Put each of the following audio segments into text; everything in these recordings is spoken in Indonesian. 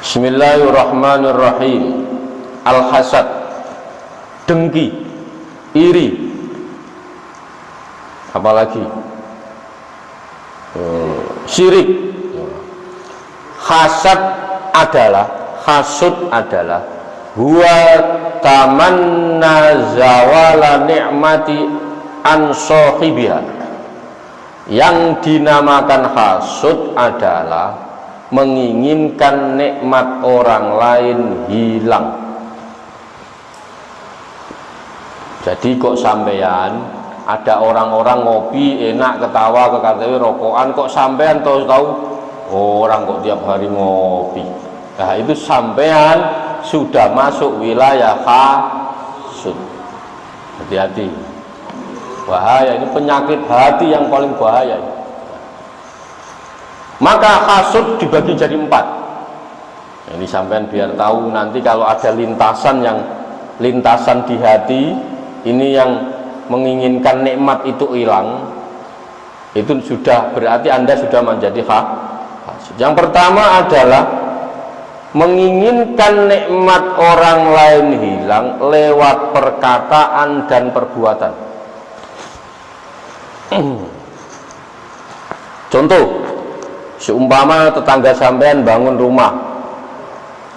Bismillahirrahmanirrahim. Al-hasad, dengki, iri, apalagi syirik. Hasud adalah huwa tamanna zawala ni'mati an sahibiha. Yang dinamakan hasud adalah menginginkan nikmat orang lain hilang. Jadi kok sampean ada orang-orang ngopi enak ketawa ke KTW rokokan, kok sampean tahu-tahu orang kok tiap hari ngopi. Nah itu sampean sudah masuk wilayah hasud. Hati-hati, bahaya, ini penyakit hati yang paling bahaya. Maka hasud dibagi jadi 4. Ini sampean biar tahu nanti kalau ada lintasan di hati ini yang menginginkan nikmat itu hilang, itu sudah berarti Anda sudah menjadi hasud. Yang pertama adalah menginginkan nikmat orang lain hilang lewat perkataan dan perbuatan. Contoh, seumpama tetangga sampean bangun rumah,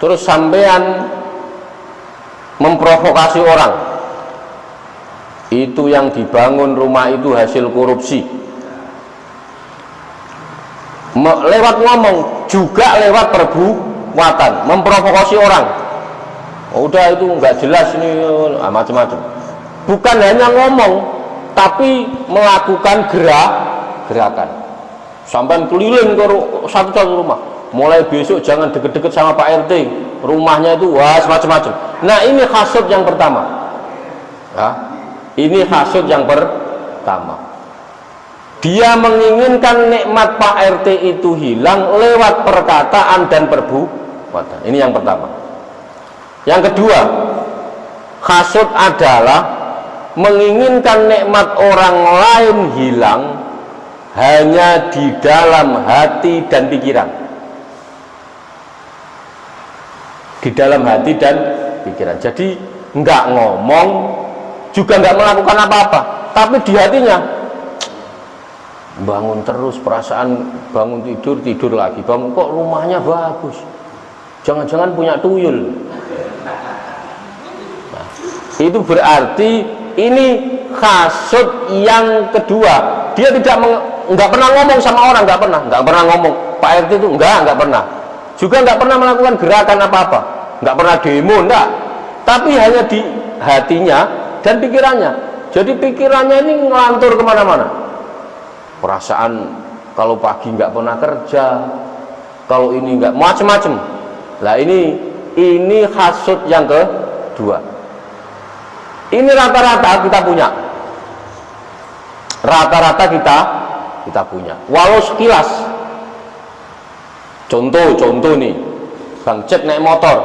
terus sampean memprovokasi orang, itu yang dibangun rumah itu hasil korupsi. Lewat ngomong juga lewat perbuatan, memprovokasi orang. Udah itu nggak jelas ini macam-macam. Bukan hanya ngomong, tapi melakukan gerakan. Sampai keliling ke satu-satu rumah. Mulai besok jangan deket-deket sama Pak RT, rumahnya itu wah semacam-macam. Nah ini hasud yang pertama. Ya, ini hasud yang pertama. Dia menginginkan nikmat Pak RT itu hilang lewat perkataan dan perbuatan. Ini yang pertama. Yang kedua, hasud adalah menginginkan nikmat orang lain hilang hanya di dalam hati dan pikiran. Di dalam hati dan pikiran. Jadi nggak ngomong, juga nggak melakukan apa-apa, tapi di hatinya bangun terus, perasaan bangun tidur lagi, bangun kok rumahnya bagus, jangan-jangan punya tuyul. Nah, itu berarti ini hasud yang kedua. Dia nggak pernah ngomong sama orang, nggak pernah ngomong Pak RT itu nggak pernah, juga nggak pernah melakukan gerakan apa-apa, nggak pernah demo, enggak, tapi hanya di hatinya dan pikirannya. Jadi pikirannya ini ngelantur kemana-mana, perasaan kalau pagi nggak pernah kerja, kalau ini nggak macem-macem. Lah ini hasud yang kedua. Ini rata-rata kita punya. Rata-rata kita punya. Walau sekilas. Contoh nih, Bang Cek naik motor.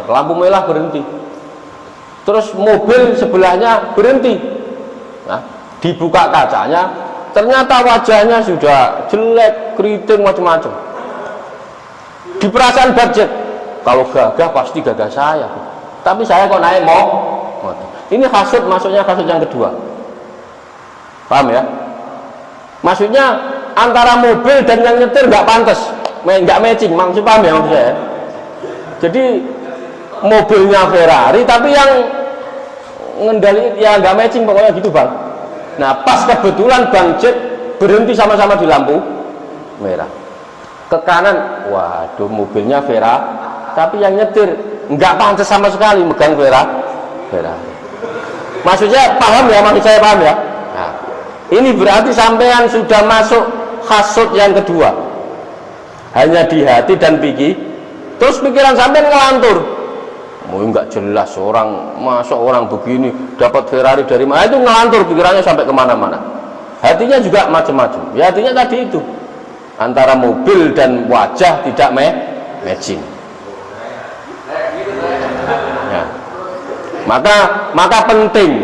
Lampu merah berhenti. Terus mobil sebelahnya berhenti. Nah, dibuka kacanya, ternyata wajahnya sudah jelek, keriting macam-macam. Di perasaan budget, kalau gagah pasti gagah saya. Tapi saya kok naik motor. Ini hasud, maksudnya hasud yang kedua. Paham ya? Maksudnya antara mobil dan yang nyetir nggak pantas, nggak matching. Maksud paham ya maksud saya? Jadi mobilnya Ferrari, tapi yang ngendali ya nggak matching pokoknya gitu bang. Nah pas kebetulan Bang Jack berhenti sama-sama di lampu merah. Ke kanan, waduh mobilnya Ferrari, tapi yang nyetir nggak pantas sama sekali megang Ferrari. Maksudnya paham ya, maksud saya paham ya. Nah, ini berarti sampean sudah masuk hasud yang kedua, hanya di hati dan pikir. Terus pikiran sampean ngelantur, nggak jelas orang begini dapat Ferrari dari mana, itu ngelantur pikirannya sampai kemana-mana. Hatinya juga macam-macam. Ya hatinya tadi itu antara mobil dan wajah tidak matching. Maka penting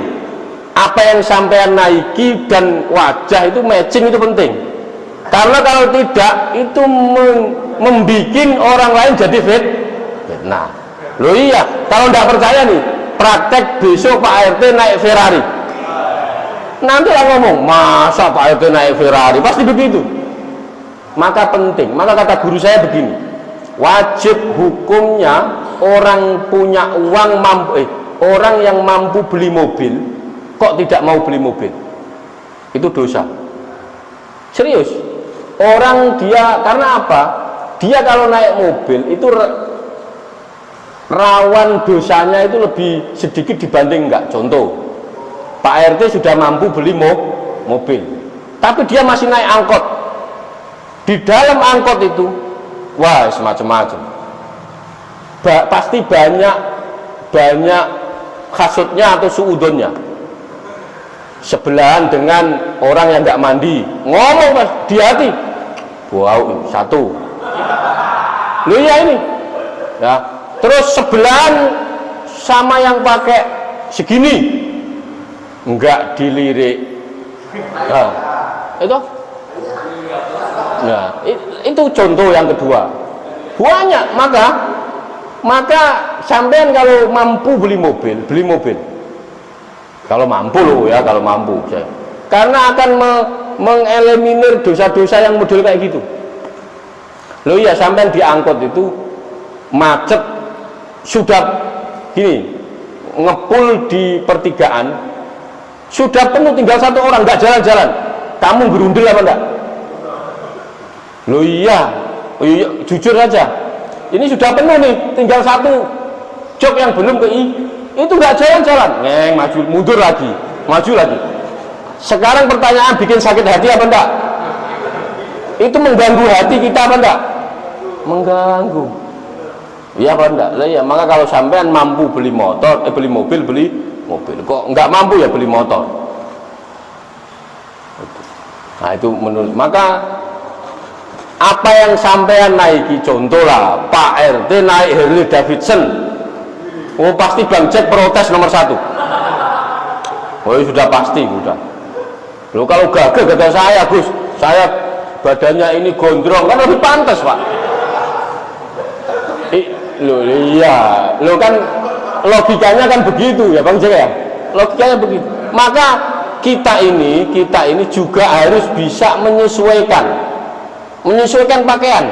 apa yang sampean naiki dan wajah itu matching, itu penting. Karena kalau tidak itu membikin orang lain jadi fitnah. Loh iya, kalau tidak percaya nih, praktek besok Pak RT naik Ferrari. Nanti orang ngomong, masa Pak RT naik Ferrari? Pasti begitu. Maka penting, maka kata guru saya begini, wajib hukumnya orang punya uang orang yang mampu beli mobil kok tidak mau beli mobil, itu dosa. Serius. Orang dia, karena apa? Dia kalau naik mobil itu rawan dosanya itu lebih sedikit dibanding enggak. Contoh, Pak RT sudah mampu beli mobil, tapi dia masih naik angkot. Di dalam angkot itu, wah semacam-macam. Pasti banyak kasutnya atau suudonnya. Sebelahan dengan orang yang nggak mandi, ngomong mas, di hati, wow satu. Lu ya ini, ya. Terus sebelahan sama yang pakai segini, nggak dilirik. Nah, itu. Nah, itu contoh yang kedua. Banyak, maka sampean kalau mampu beli mobil. Kalau mampu loh ya, kalau mampu saya. Karena akan mengeliminir dosa-dosa yang model kayak gitu. Loh ya, sampean diangkut itu macet sudah gini, ngepul di pertigaan sudah penuh, tinggal satu orang nggak jalan-jalan. Kamu gerundel apa enggak? Loh iya, jujur aja. Ini sudah penuh nih, tinggal satu jok yang belum itu nggak jalan-jalan, mundur lagi, maju lagi. Sekarang pertanyaan, bikin sakit hati apa enggak? Itu mengganggu hati kita apa enggak? Mengganggu. Iya apa enggak? Lah ya, maka kalau sampean mampu beli motor, beli mobil. Kok enggak mampu ya beli motor. Nah, itu menurut, maka apa yang sampean naiki, contoh lah Pak RT naik Harley Davidson, pasti Bang Jack protes nomor 1. Oh sudah pasti, sudah. Loh kalau gagal kata saya, Gus, saya badannya ini gondrong, kan lebih pantas Pak. Loh iya, loh kan logikanya kan begitu ya Bang Jack ya, logikanya begitu. Maka kita ini juga harus bisa menyesuaikan pakaian.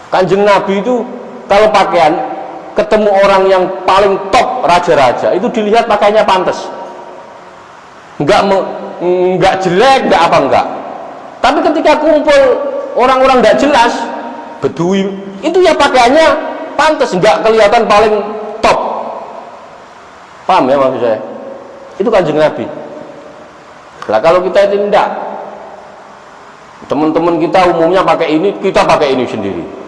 Kanjeng Nabi itu kalau pakaian ketemu orang yang paling top, raja-raja, itu dilihat pakaiannya pantas, enggak jelek, enggak apa enggak. Tapi ketika kumpul orang-orang enggak jelas, bedui, itu ya pakaiannya pantas, enggak kelihatan paling top. Paham ya maksud saya? Itu Kanjeng Nabi. Lah kalau kita itu enggak, teman-teman kita umumnya pakai ini, kita pakai ini sendiri.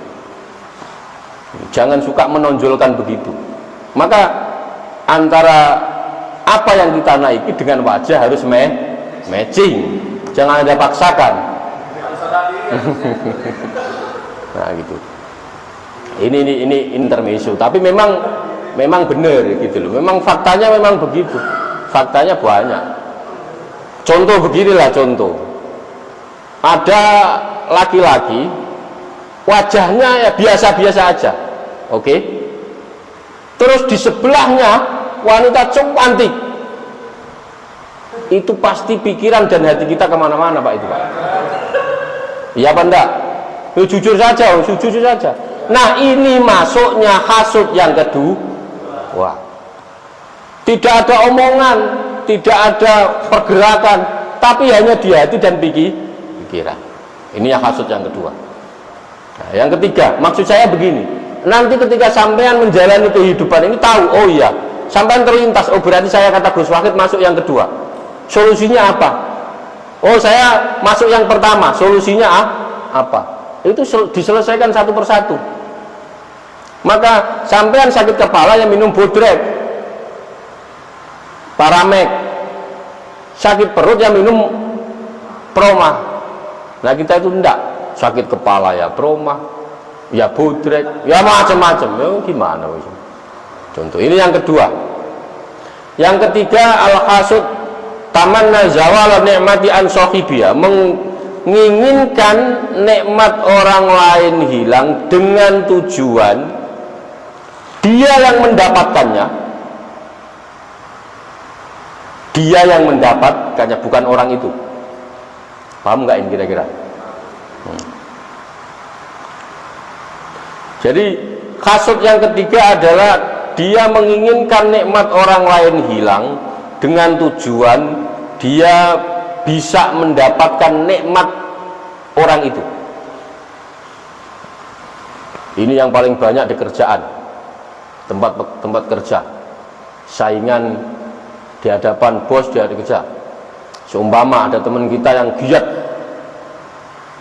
Jangan suka menonjolkan begitu. Maka antara apa yang kita naiki dengan wajah harus matching. Jangan ada paksakan. Nah gitu. Ini intermezzo. Tapi memang benar gitu loh. Memang faktanya memang begitu. Faktanya banyak. Contoh beginilah contoh. Ada laki-laki wajahnya ya biasa-biasa aja, oke? Terus di sebelahnya wanita cantik, itu pasti pikiran dan hati kita kemana-mana Pak, itu Pak. Iya apa enggak? Jujur saja. Nah ini masuknya hasud yang kedua. Wah, tidak ada omongan, tidak ada pergerakan, tapi hanya di hati dan pikiran. Ini yang hasud yang kedua. Nah, yang ketiga, maksud saya begini, nanti ketika sampean menjalani kehidupan ini tahu, oh iya, sampean terlintas, oh berarti saya kata Gus Wahid masuk yang kedua. Solusinya apa? Oh saya masuk yang pertama, solusinya apa? Itu diselesaikan satu persatu. Maka sampean sakit kepala yang minum Bodrek, Paramek, sakit perut yang minum Proma. Nah kita itu enggak, sakit kepala ya Proma, ya Bodrek, ya macam-macam. Ya gimana wis. Contoh ini yang kedua. Yang ketiga, al-hasud tamanna zawal ni'mati an sahibiya, menginginkan nikmat orang lain hilang dengan tujuan dia yang mendapatkannya, bukan orang itu. Paham nggak ini kira-kira? Jadi hasud yang ketiga adalah dia menginginkan nikmat orang lain hilang dengan tujuan dia bisa mendapatkan nikmat orang itu. Ini yang paling banyak di kerjaan, tempat kerja, saingan di hadapan bos, di hadapan kerja. Seumpama ada teman kita yang giat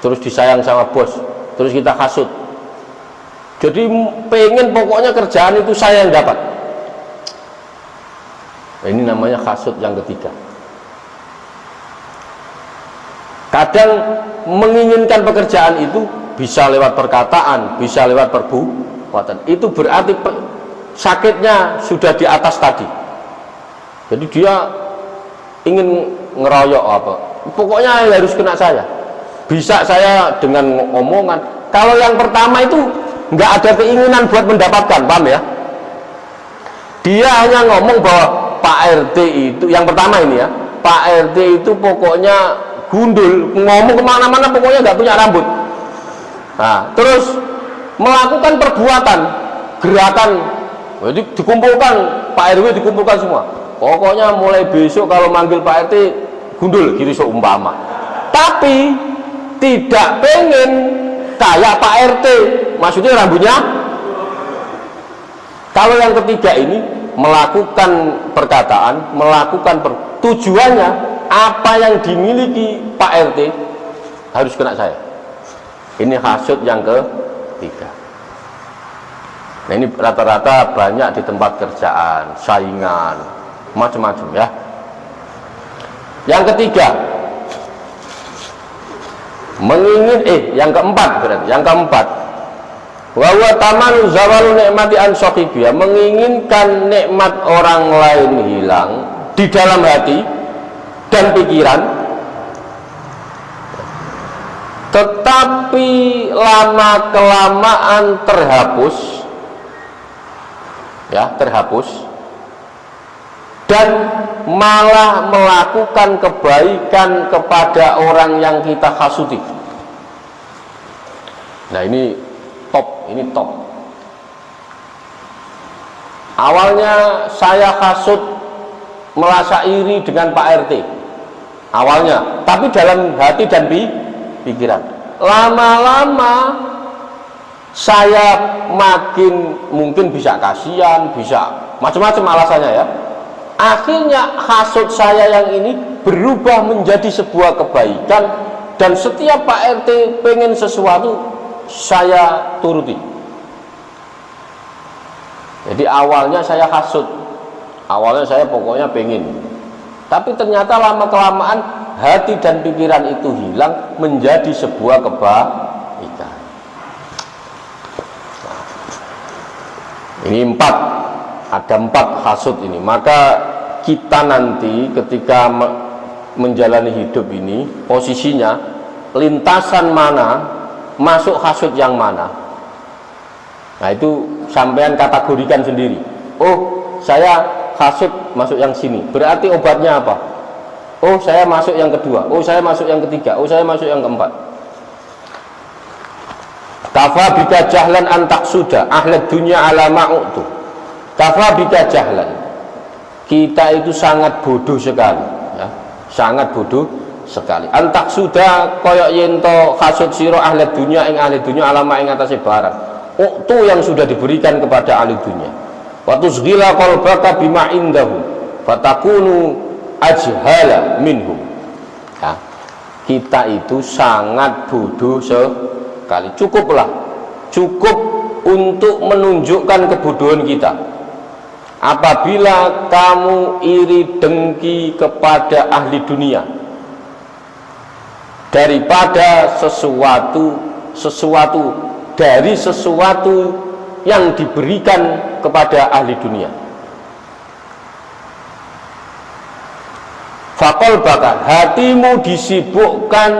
terus disayang sama bos, terus kita hasud, jadi pengen pokoknya kerjaan itu saya yang dapat. Ini namanya hasud yang ketiga. Kadang menginginkan pekerjaan itu bisa lewat perkataan, bisa lewat perbuatan. Itu berarti sakitnya sudah di atas tadi. Jadi dia ingin ngeroyok apa, pokoknya harus kena saya. Bisa saya dengan omongan. Kalau yang pertama itu nggak ada keinginan buat mendapatkan, paham ya? Dia hanya ngomong bahwa Pak RT itu, yang pertama ini ya, Pak RT itu pokoknya gundul, ngomong kemana-mana pokoknya nggak punya rambut. Nah, terus melakukan perbuatan, gerakan, jadi dikumpulkan, Pak RW dikumpulkan semua. Pokoknya mulai besok kalau manggil Pak RT gundul, gitu seumpama. Tapi tidak pengen kayak Pak RT, maksudnya rambutnya. Kalau yang ketiga ini melakukan perkataan, melakukan tujuannya apa yang dimiliki Pak RT harus kena saya. Ini hasud yang ketiga. Nah, ini rata-rata banyak di tempat kerjaan, saingan, macam-macam ya. Yang ketiga, yang keempat, wa huwa tamanu zawalu nikmati an sahibiya, menginginkan nikmat orang lain hilang di dalam hati dan pikiran, tetapi lama kelamaan terhapus dan malah melakukan kebaikan kepada orang yang kita hasuti. Nah, ini top. Awalnya saya hasut, merasa iri dengan Pak RT awalnya, tapi dalam hati dan pikiran. Lama-lama saya makin mungkin bisa kasihan, bisa macam-macam alasannya ya. Akhirnya hasut saya yang ini berubah menjadi sebuah kebaikan, dan setiap Pak RT pengen sesuatu saya turuti. Jadi awalnya saya hasut, awalnya saya pokoknya pengen, tapi ternyata lama kelamaan hati dan pikiran itu hilang menjadi sebuah kebaikan. Ini ada empat hasud ini. Maka kita nanti ketika menjalani hidup ini, posisinya lintasan mana, masuk hasud yang mana. Nah, itu sampean kategorikan sendiri. Oh, saya hasud masuk yang sini, berarti obatnya apa? Oh, saya masuk yang kedua. Oh, saya masuk yang ketiga. Oh, saya masuk yang keempat. Kafa bika jahlan antak sudah ahlad dunya ala ma'utu. Kafa bika jahlan, kita itu sangat bodoh sekali ya. Sangat bodoh sekali. Antak sudah koyok yento hasud siro ahlad dunya ing ahlad dunya alama ing atase barang. Uktu yang sudah diberikan kepada ahli dunia. Wa tusghila qalbaka bima indahu fatakunu ajhala minhum. Ya, kita itu sangat bodoh sekali. Cukup untuk menunjukkan kebodohan kita. Apabila kamu iri dengki kepada ahli dunia daripada sesuatu yang diberikan kepada ahli dunia. Fakol bakar, hatimu disibukkan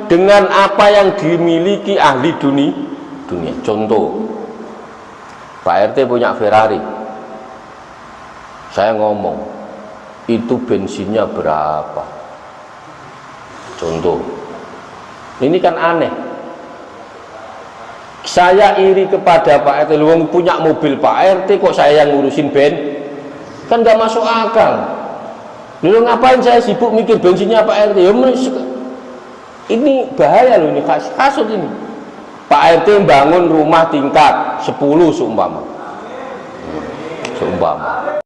dengan apa yang dimiliki ahli dunia. Contoh, Pak RT punya Ferrari. Saya ngomong, itu bensinnya berapa? Contoh, ini kan aneh. Saya iri kepada Pak RT, lu punya mobil Pak RT kok saya yang ngurusin kan gak masuk akal. Dulu ngapain saya sibuk mikir bensinnya Pak RT? Ya, ini bahaya loh, ini kasut ini. Pak RT bangun rumah tingkat 10 seumpama.